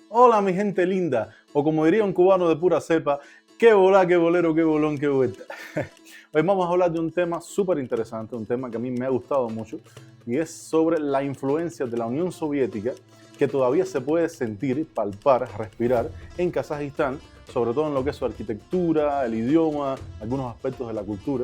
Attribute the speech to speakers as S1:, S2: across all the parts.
S1: Hola mi gente linda, o como diría un cubano de pura cepa, qué volá, qué bolero, qué bolón, qué vuelta. Hoy vamos a hablar de un tema súper interesante, un tema que a mí me ha gustado mucho, y es sobre la influencia de la Unión Soviética que todavía se puede sentir, palpar, respirar en Kazajistán, sobre todo en lo que es su arquitectura, el idioma, algunos aspectos de la cultura.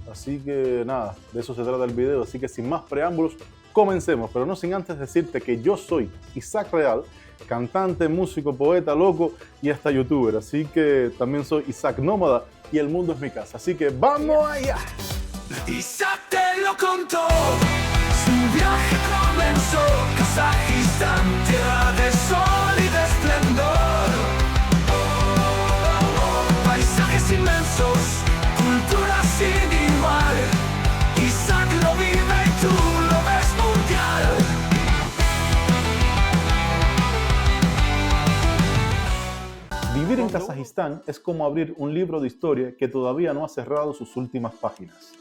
S1: Así que nada, de eso se trata el video, así que sin más preámbulos, comencemos, pero no sin antes decirte que yo soy Isaac Real, cantante, músico, poeta, loco y hasta youtuber, así que también soy Isaac Nómada y el mundo es mi casa, así que ¡vamos allá!
S2: Isaac te lo contó, su viaje comenzó, Kazajistán, tierra de sol y de esplendor. Paisajes inmensos, cultura sin igual, Isaac lo vive y tú lo ves mundial.
S1: Vivir en Kazajistán es como abrir un libro de historia que todavía no ha cerrado sus últimas páginas.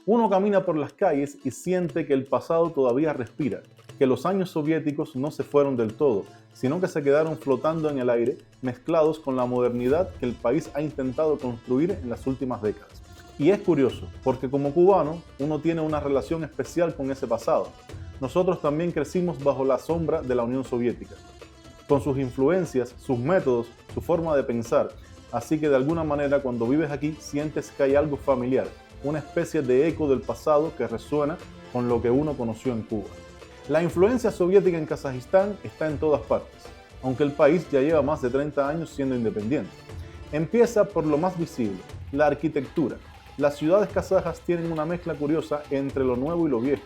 S1: Uno camina por las calles y siente que el pasado todavía respira, que los años soviéticos no se fueron del todo, sino que se quedaron flotando en el aire, mezclados con la modernidad que el país ha intentado construir en las últimas décadas. Y es curioso, porque como cubano, uno tiene una relación especial con ese pasado. Nosotros también crecimos bajo la sombra de la Unión Soviética, con sus influencias, sus métodos, su forma de pensar. Así que de alguna manera cuando vives aquí sientes que hay algo familiar, una especie de eco del pasado que resuena con lo que uno conoció en Cuba. La influencia soviética en Kazajistán está en todas partes, aunque el país ya lleva más de 30 años siendo independiente. Empieza por lo más visible, la arquitectura. Las ciudades kazajas tienen una mezcla curiosa entre lo nuevo y lo viejo,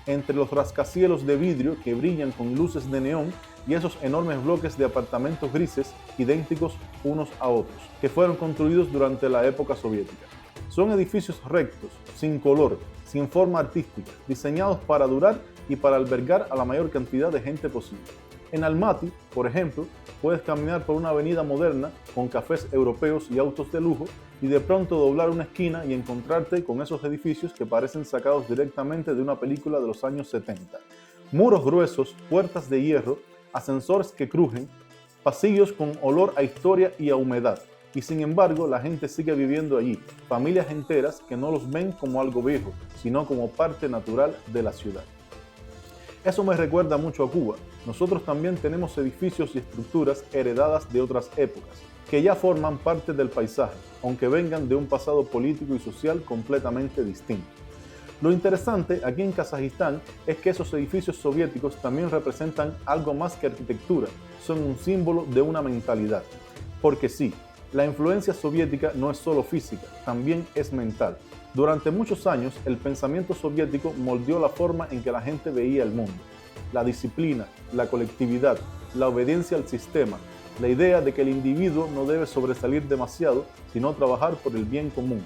S1: entre los rascacielos de vidrio que brillan con luces de neón y esos enormes bloques de apartamentos grises idénticos unos a otros, que fueron construidos durante la época soviética. Son edificios rectos, sin color, sin forma artística, diseñados para durar y para albergar a la mayor cantidad de gente posible. En Almaty, por ejemplo, puedes caminar por una avenida moderna con cafés europeos y autos de lujo y de pronto doblar una esquina y encontrarte con esos edificios que parecen sacados directamente de una película de los años 70. Muros gruesos, puertas de hierro, ascensores que crujen, pasillos con olor a historia y a humedad. Y sin embargo, la gente sigue viviendo allí, familias enteras que no los ven como algo viejo, sino como parte natural de la ciudad. Eso me recuerda mucho a Cuba. Nosotros también tenemos edificios y estructuras heredadas de otras épocas, que ya forman parte del paisaje, aunque vengan de un pasado político y social completamente distinto. Lo interesante aquí en Kazajistán es que esos edificios soviéticos también representan algo más que arquitectura, son un símbolo de una mentalidad. Porque sí, la influencia soviética no es solo física, también es mental. Durante muchos años, el pensamiento soviético moldeó la forma en que la gente veía el mundo. La disciplina, la colectividad, la obediencia al sistema, la idea de que el individuo no debe sobresalir demasiado, sino trabajar por el bien común.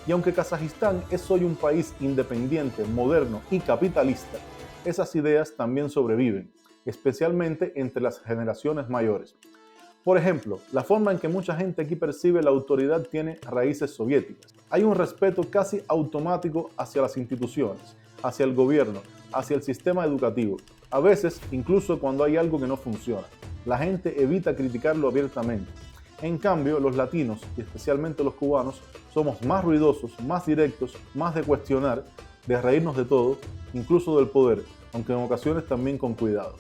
S1: Y aunque Kazajistán es hoy un país independiente, moderno y capitalista, esas ideas también sobreviven, especialmente entre las generaciones mayores. Por ejemplo, la forma en que mucha gente aquí percibe la autoridad tiene raíces soviéticas. Hay un respeto casi automático hacia las instituciones, hacia el gobierno, hacia el sistema educativo. A veces, incluso cuando hay algo que no funciona, la gente evita criticarlo abiertamente. En cambio, los latinos, y especialmente los cubanos, somos más ruidosos, más directos, más de cuestionar, de reírnos de todo, incluso del poder, aunque en ocasiones también con cuidado.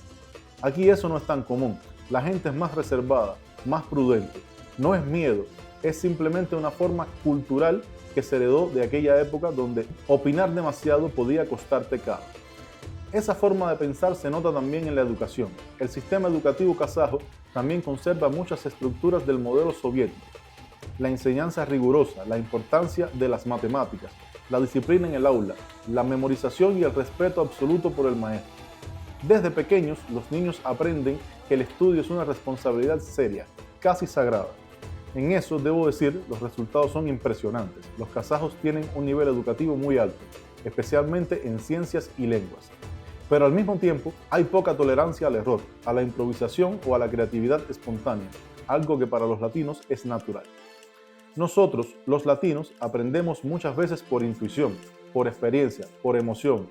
S1: Aquí eso no es tan común. La gente es más reservada, más prudente. No es miedo, es simplemente una forma cultural que se heredó de aquella época donde opinar demasiado podía costarte caro. Esa forma de pensar se nota también en la educación. El sistema educativo kazajo también conserva muchas estructuras del modelo soviético. La enseñanza rigurosa, la importancia de las matemáticas, la disciplina en el aula, la memorización y el respeto absoluto por el maestro. Desde pequeños, los niños aprenden que el estudio es una responsabilidad seria, casi sagrada. En eso, debo decir, los resultados son impresionantes. Los kazajos tienen un nivel educativo muy alto, especialmente en ciencias y lenguas. Pero al mismo tiempo, hay poca tolerancia al error, a la improvisación o a la creatividad espontánea, algo que para los latinos es natural. Nosotros, los latinos, aprendemos muchas veces por intuición, por experiencia, por emoción.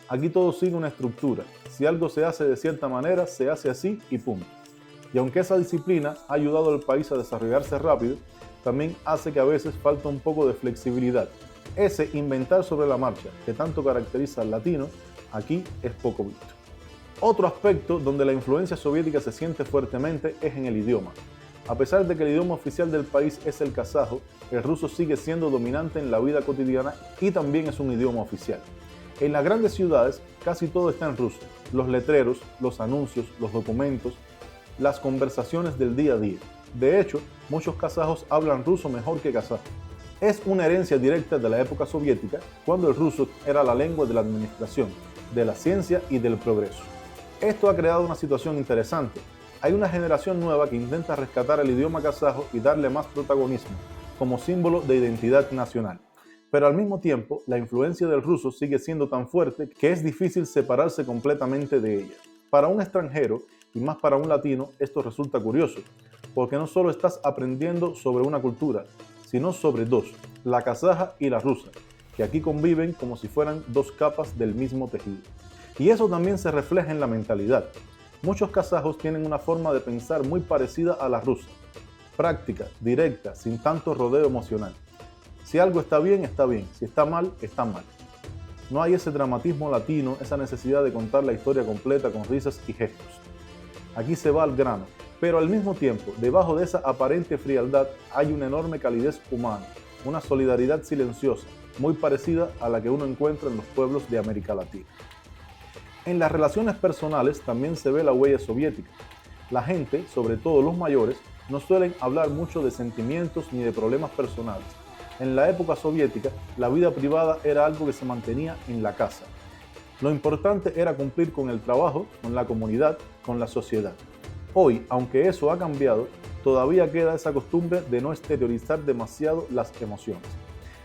S1: Aquí todo sigue una estructura. Si algo se hace de cierta manera, se hace así y punto. Y aunque esa disciplina ha ayudado al país a desarrollarse rápido, también hace que a veces falta un poco de flexibilidad. Ese inventar sobre la marcha que tanto caracteriza al latino, aquí es poco visto. Otro aspecto donde la influencia soviética se siente fuertemente es en el idioma. A pesar de que el idioma oficial del país es el kazajo, el ruso sigue siendo dominante en la vida cotidiana y también es un idioma oficial. En las grandes ciudades casi todo está en ruso: los letreros, los anuncios, los documentos, las conversaciones del día a día. De hecho, muchos kazajos hablan ruso mejor que kazajo. Es una herencia directa de la época soviética, cuando el ruso era la lengua de la administración, de la ciencia y del progreso. Esto ha creado una situación interesante. Hay una generación nueva que intenta rescatar el idioma kazajo y darle más protagonismo, como símbolo de identidad nacional. Pero al mismo tiempo, la influencia del ruso sigue siendo tan fuerte que es difícil separarse completamente de ella. Para un extranjero, y más para un latino, esto resulta curioso, porque no solo estás aprendiendo sobre una cultura, sino sobre dos, la kazaja y la rusa, que aquí conviven como si fueran dos capas del mismo tejido. Y eso también se refleja en la mentalidad. Muchos kazajos tienen una forma de pensar muy parecida a la rusa, práctica, directa, sin tanto rodeo emocional. Si algo está bien, si está mal, está mal. No hay ese dramatismo latino, esa necesidad de contar la historia completa con risas y gestos. Aquí se va al grano, pero al mismo tiempo, debajo de esa aparente frialdad hay una enorme calidez humana, una solidaridad silenciosa, muy parecida a la que uno encuentra en los pueblos de América Latina. En las relaciones personales también se ve la huella soviética. La gente, sobre todo los mayores, no suelen hablar mucho de sentimientos ni de problemas personales. En la época soviética, la vida privada era algo que se mantenía en la casa. Lo importante era cumplir con el trabajo, con la comunidad, con la sociedad. Hoy, aunque eso ha cambiado, todavía queda esa costumbre de no exteriorizar demasiado las emociones.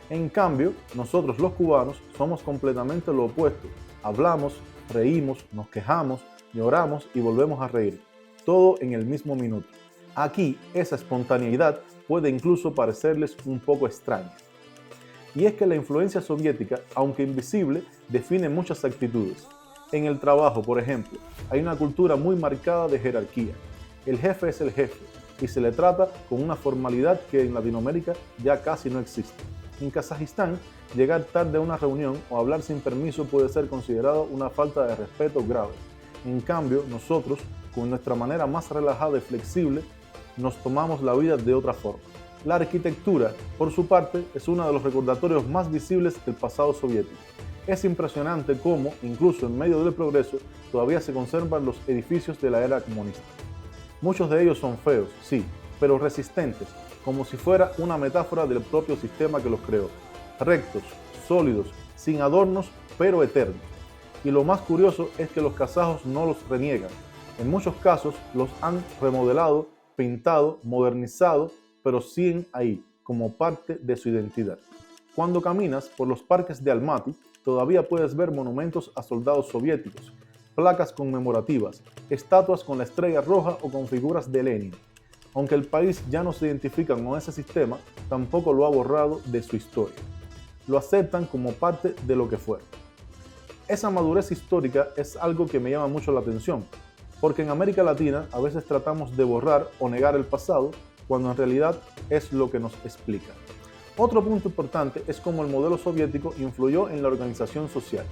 S1: En cambio, nosotros los cubanos somos completamente lo opuesto. Hablamos, reímos, nos quejamos, lloramos y volvemos a reír. Todo en el mismo minuto. Aquí, esa espontaneidad puede incluso parecerles un poco extraña. Y es que la influencia soviética, aunque invisible, define muchas actitudes. En el trabajo, por ejemplo, hay una cultura muy marcada de jerarquía. El jefe es el jefe y se le trata con una formalidad que en Latinoamérica ya casi no existe. En Kazajistán, llegar tarde a una reunión o hablar sin permiso puede ser considerado una falta de respeto grave. En cambio, nosotros, con nuestra manera más relajada y flexible, nos tomamos la vida de otra forma. La arquitectura, por su parte, es uno de los recordatorios más visibles del pasado soviético. Es impresionante cómo, incluso en medio del progreso, todavía se conservan los edificios de la era comunista. Muchos de ellos son feos, sí, pero resistentes, como si fuera una metáfora del propio sistema que los creó. Rectos, sólidos, sin adornos, pero eternos. Y lo más curioso es que los kazajos no los reniegan. En muchos casos los han remodelado, pintado, modernizado, pero siguen ahí, como parte de su identidad. Cuando caminas por los parques de Almaty, todavía puedes ver monumentos a soldados soviéticos, placas conmemorativas, estatuas con la estrella roja o con figuras de Lenin. Aunque el país ya no se identifica con ese sistema, tampoco lo ha borrado de su historia. Lo aceptan como parte de lo que fue. Esa madurez histórica es algo que me llama mucho la atención, porque en América Latina a veces tratamos de borrar o negar el pasado, cuando en realidad es lo que nos explica. Otro punto importante es cómo el modelo soviético influyó en la organización social.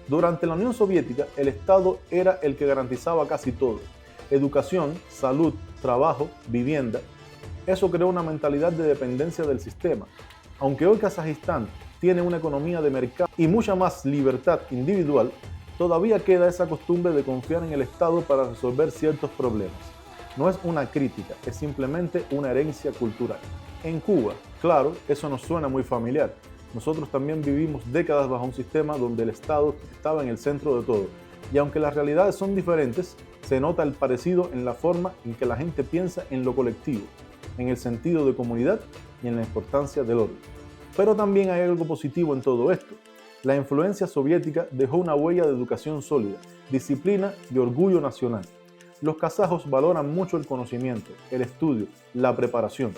S1: Durante la Unión Soviética, el Estado era el que garantizaba casi todo: educación, salud, trabajo, vivienda. Eso creó una mentalidad de dependencia del sistema. Aunque hoy Kazajistán tiene una economía de mercado y mucha más libertad individual, todavía queda esa costumbre de confiar en el Estado para resolver ciertos problemas. No es una crítica, es simplemente una herencia cultural. En Cuba, claro, eso nos suena muy familiar. Nosotros también vivimos décadas bajo un sistema donde el Estado estaba en el centro de todo. Y aunque las realidades son diferentes, se nota el parecido en la forma en que la gente piensa en lo colectivo, en el sentido de comunidad y en la importancia del orden. Pero también hay algo positivo en todo esto. La influencia soviética dejó una huella de educación sólida, disciplina y orgullo nacional. Los kazajos valoran mucho el conocimiento, el estudio, la preparación.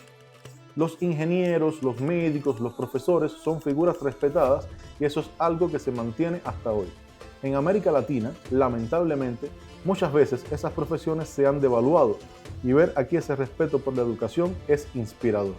S1: Los ingenieros, los médicos, los profesores son figuras respetadas y eso es algo que se mantiene hasta hoy. En América Latina, lamentablemente, muchas veces esas profesiones se han devaluado y ver aquí ese respeto por la educación es inspirador.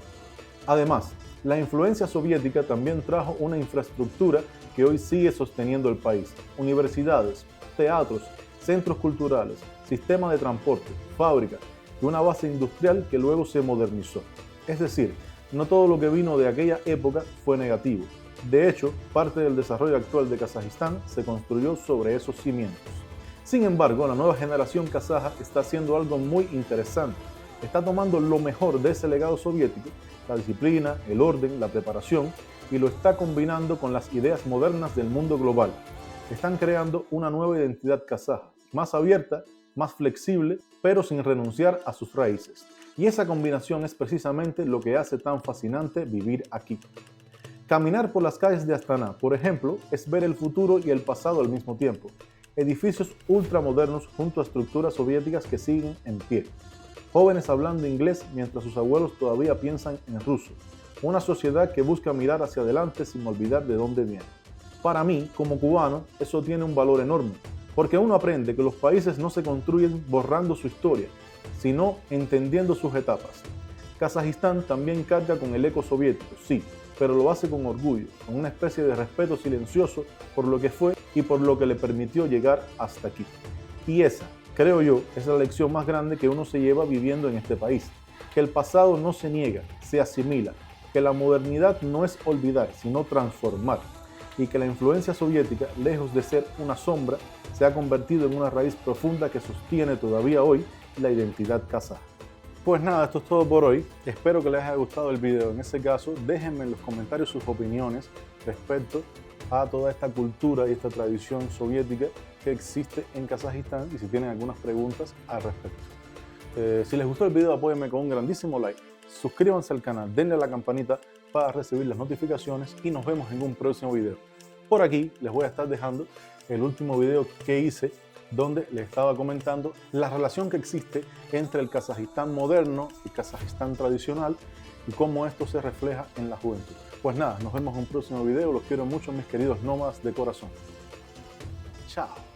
S1: Además, la influencia soviética también trajo una infraestructura que hoy sigue sosteniendo el país: universidades, teatros, centros culturales, sistema de transporte, fábricas y una base industrial que luego se modernizó. Es decir, no todo lo que vino de aquella época fue negativo. De hecho, parte del desarrollo actual de Kazajistán se construyó sobre esos cimientos. Sin embargo, la nueva generación kazaja está haciendo algo muy interesante. Está tomando lo mejor de ese legado soviético, la disciplina, el orden, la preparación, y lo está combinando con las ideas modernas del mundo global. Están creando una nueva identidad kazaja, más abierta, más flexible, pero sin renunciar a sus raíces. Y esa combinación es precisamente lo que hace tan fascinante vivir aquí. Caminar por las calles de Astana, por ejemplo, es ver el futuro y el pasado al mismo tiempo. Edificios ultramodernos junto a estructuras soviéticas que siguen en pie. Jóvenes hablando inglés mientras sus abuelos todavía piensan en ruso. Una sociedad que busca mirar hacia adelante sin olvidar de dónde viene. Para mí, como cubano, eso tiene un valor enorme, porque uno aprende que los países no se construyen borrando su historia, sino entendiendo sus etapas. Kazajistán también carga con el eco soviético, sí, pero lo hace con orgullo, con una especie de respeto silencioso por lo que fue y por lo que le permitió llegar hasta aquí. Y esa, creo yo, es la lección más grande que uno se lleva viviendo en este país, que el pasado no se niega, se asimila, que la modernidad no es olvidar, sino transformar, y que la influencia soviética, lejos de ser una sombra, se ha convertido en una raíz profunda que sostiene todavía hoy la identidad kazaja. Pues nada, esto es todo por hoy. Espero que les haya gustado el video. En ese caso, déjenme en los comentarios sus opiniones respecto a toda esta cultura y esta tradición soviética que existe en Kazajistán y si tienen algunas preguntas al respecto. Si les gustó el video, apóyenme con un grandísimo like. Suscríbanse al canal, denle a la campanita para recibir las notificaciones y nos vemos en un próximo video. Por aquí les voy a estar dejando el último video que hice donde les estaba comentando la relación que existe entre el Kazajistán moderno y Kazajistán tradicional y cómo esto se refleja en la juventud. Pues nada, nos vemos en un próximo video. Los quiero mucho, mis queridos nómadas de corazón. Chao.